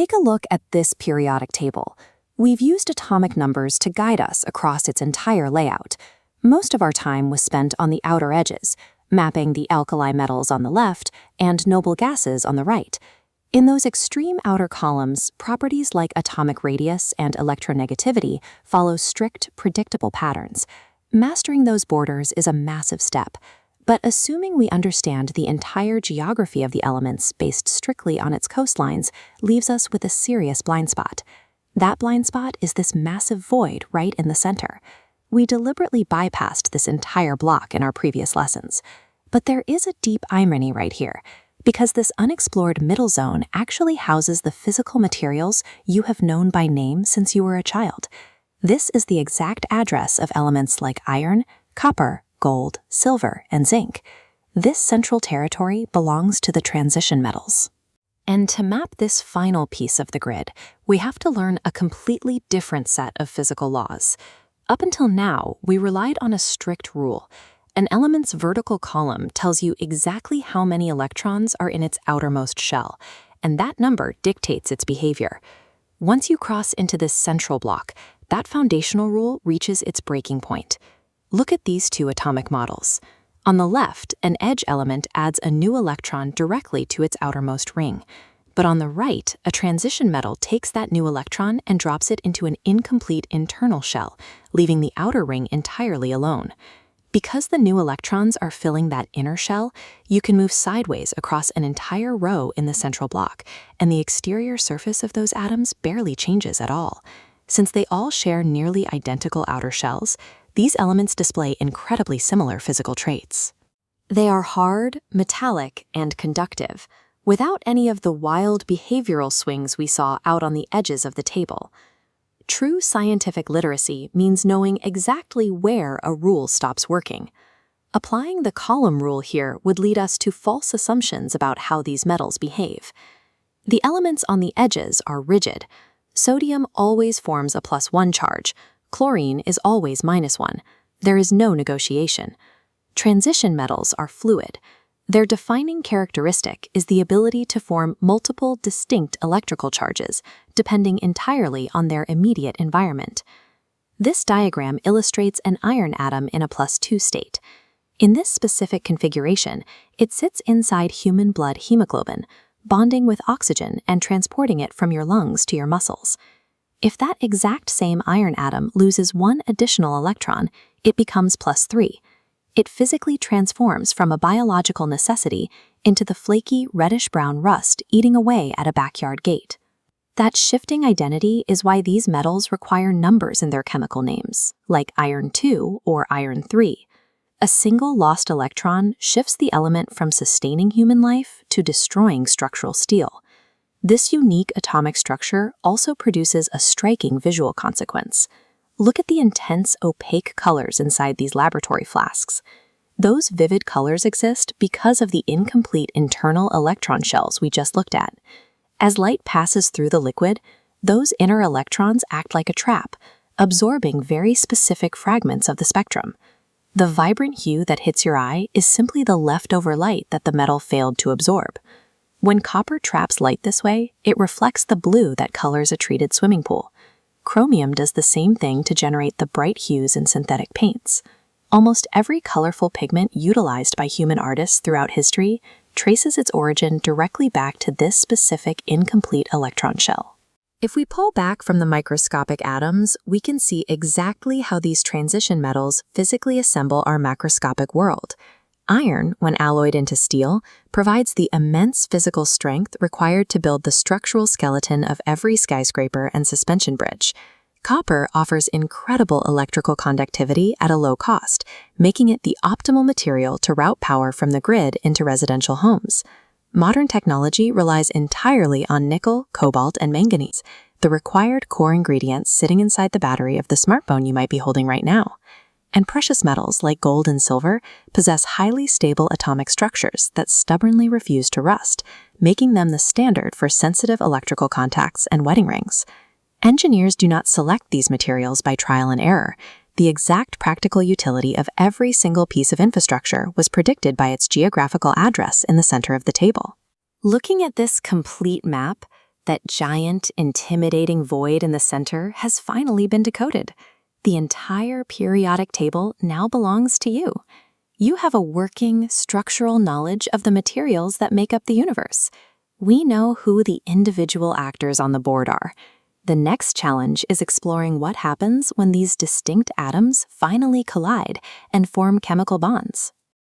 Take a look at this periodic table. We've used atomic numbers to guide us across its entire layout. Most of our time was spent on the outer edges, mapping the alkali metals on the left and noble gases on the right. In those extreme outer columns, properties like atomic radius and electronegativity follow strict, predictable patterns. Mastering those borders is a massive step, but assuming we understand the entire geography of the elements based strictly on its coastlines leaves us with a serious blind spot. That blind spot is this massive void right in the center. We deliberately bypassed this entire block in our previous lessons. But there is a deep irony right here, because this unexplored middle zone actually houses the physical materials you have known by name since you were a child. This is the exact address of elements like iron, copper, gold, silver, and zinc. This central territory belongs to the transition metals. And to map this final piece of the grid, we have to learn a completely different set of physical laws. Up until now, we relied on a strict rule. An element's vertical column tells you exactly how many electrons are in its outermost shell, and that number dictates its behavior. Once you cross into this central block, that foundational rule reaches its breaking point. Look at these two atomic models. On the left, an edge element adds a new electron directly to its outermost ring. But on the right, a transition metal takes that new electron and drops it into an incomplete internal shell, leaving the outer ring entirely alone. Because the new electrons are filling that inner shell, you can move sideways across an entire row in the central block, and the exterior surface of those atoms barely changes at all. Since they all share nearly identical outer shells, these elements display incredibly similar physical traits. They are hard, metallic, and conductive, without any of the wild behavioral swings we saw out on the edges of the table. True scientific literacy means knowing exactly where a rule stops working. Applying the column rule here would lead us to false assumptions about how these metals behave. The elements on the edges are rigid. Sodium always forms a +1 charge. Chlorine is always -1. There is no negotiation. Transition metals are fluid. Their defining characteristic is the ability to form multiple distinct electrical charges, depending entirely on their immediate environment. This diagram illustrates an iron atom in a +2 state. In this specific configuration, it sits inside human blood hemoglobin, bonding with oxygen and transporting it from your lungs to your muscles. If that exact same iron atom loses one additional electron, it becomes +3. It physically transforms from a biological necessity into the flaky reddish-brown rust eating away at a backyard gate. That shifting identity is why these metals require numbers in their chemical names, like iron 2 or iron 3. A single lost electron shifts the element from sustaining human life to destroying structural steel. This unique atomic structure also produces a striking visual consequence. Look at the intense, opaque colors inside these laboratory flasks. Those vivid colors exist because of the incomplete internal electron shells we just looked at. As light passes through the liquid, those inner electrons act like a trap, absorbing very specific fragments of the spectrum. The vibrant hue that hits your eye is simply the leftover light that the metal failed to absorb. When copper traps light this way, it reflects the blue that colors a treated swimming pool. Chromium does the same thing to generate the bright hues in synthetic paints. Almost every colorful pigment utilized by human artists throughout history traces its origin directly back to this specific incomplete electron shell. If we pull back from the microscopic atoms, we can see exactly how these transition metals physically assemble our macroscopic world. Iron, when alloyed into steel, provides the immense physical strength required to build the structural skeleton of every skyscraper and suspension bridge. Copper offers incredible electrical conductivity at a low cost, making it the optimal material to route power from the grid into residential homes. Modern technology relies entirely on nickel, cobalt, and manganese, the required core ingredients sitting inside the battery of the smartphone you might be holding right now. And precious metals like gold and silver possess highly stable atomic structures that stubbornly refuse to rust, making them the standard for sensitive electrical contacts and wedding rings. Engineers do not select these materials by trial and error. The exact practical utility of every single piece of infrastructure was predicted by its geographical address in the center of the table. Looking at this complete map, That giant, intimidating void in the center has finally been decoded. The entire periodic table now belongs to you. You have a working, structural knowledge of the materials that make up the universe. We know who the individual actors on the board are. The next challenge is exploring what happens when these distinct atoms finally collide and form chemical bonds.